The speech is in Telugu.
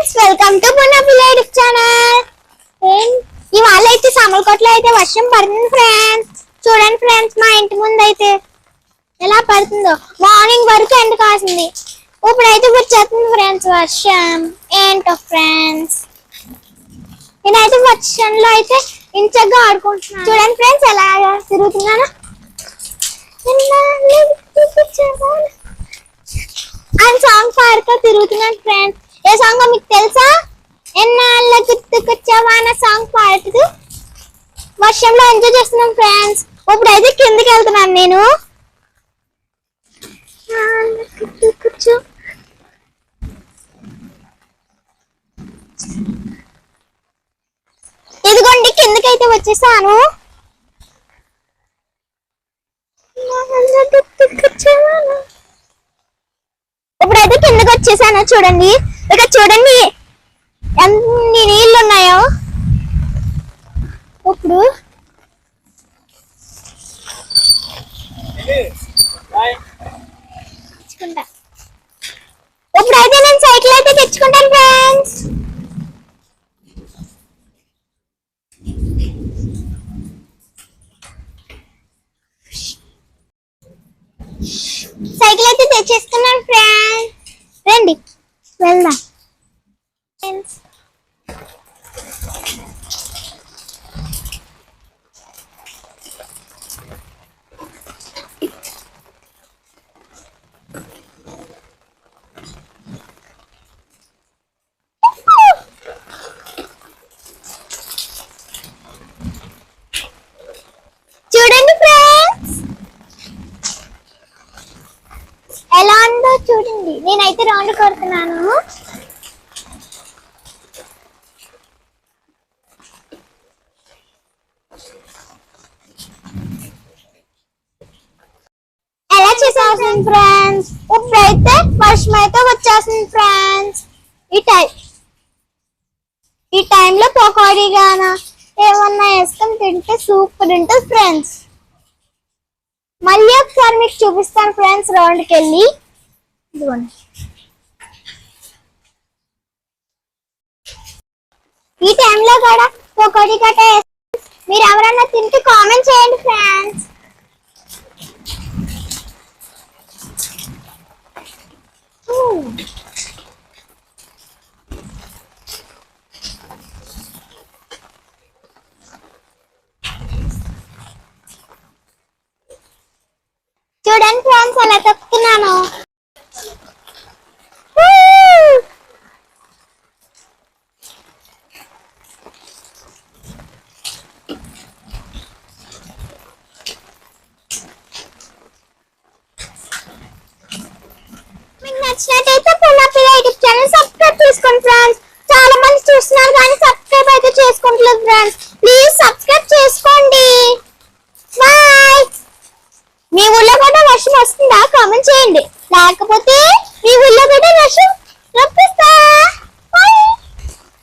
Friends, welcome to Punapilladi channel. ఇవాళ అయితే సామలకోటలో అయితే వర్షం పడుతుంది ఫ్రెండ్స్. చూడండి ఫ్రెండ్స్, మా ఇంటి ముందు అయితే ఎలా పడుతుందో. మార్నింగ్ వరకు ఎండ కాసింది, ఇప్పుడైతే వచ్చేస్తుంది ఫ్రెండ్స్ వర్షం. ఏంటో ఫ్రెండ్స్, నేనైతే వర్షంలో అయితే ఇంచగా ఆడుకుంటున్నాను. చూడండి ఫ్రెండ్స్ ఎలా తిరుగుతున్నాను. అండ్ సాంగ్ పాడుతూ తిరుగుతున్నాను ఫ్రెండ్స్. ఏ సాంగ్ మీకు తెలుసా? ఎన్నాళ్ళ గుర్తుకొచ్చావా అన్న సాంగ్ పాడుతూ వర్షంలో ఎంజాయ్ చేస్తున్నాం ఫ్రెండ్స్. ఇప్పుడైతే కిందకి వెళ్తున్నాను నేను. ఇదిగోండి కిందకైతే వచ్చేసాను. ఇప్పుడైతే కిందకి వచ్చేసాను. చూడండి ఇక్కడ చూడండి ఎన్ని నీళ్ళు ఉన్నాయో. ఇప్పుడు ఇప్పుడైతే నేను సైకిల్ అయితే తెచ్చుకుంటాను ఫ్రెండ్స్. సైకిల్ అయితే తెచ్చేసుకున్నాను ఫ్రెండ్స్. రండి వెళ్దాం ఫ్రెండ్స్. చూడండి ఫ్రెండ్స్ ఎలా ఉందో చూడండి. నేనైతే రౌండ్ కొడుతున్నాను. ఎలా చేసేస్తుంది ఫ్రెండ్స్. ఇప్పుడైతే వర్షం అయితే వచ్చేస్తుంది ఫ్రెండ్స్. ఈ టైంలో పకోడీ గానా ఏమన్నా వేసుకొని తింటే సూపర్ ఉంటుంది ఫ్రెండ్స్. మళ్ళీ ఒకసారి మీకు చూపిస్తాను ఫ్రెండ్స్ రౌండ్కి వెళ్ళి. ఈ టైంలో కూడా పకోడీ కట్ట మీరు ఎవరన్నా తింటే కామెంట్ చేయండి ఫ్రెండ్స్. చూడండి ఫ్రెండ్స్ అలా తొక్కుతున్నాను. మీకు నచ్చినట్టయితే పునపిల్ల యూట్యూబ్ ఛానల్ సబ్స్క్రైబ్ చేసుకోండి ఫ్రెండ్స్. చాలా మంది చూస్తున్నారు కానీ సబ్స్క్రైబ్ అయితే చేసుకోవట్లేదు ఫ్రెండ్స్. ప్లీజ్ సబ్స్క్రైబ్ చేసుకోండి. బాయ్. మీ ఊళ్ళో కూడా వర్షం వస్తుందా? కామెంట్ చేయండి. లేకపోతే మీ ఊళ్ళో కూడా వర్షం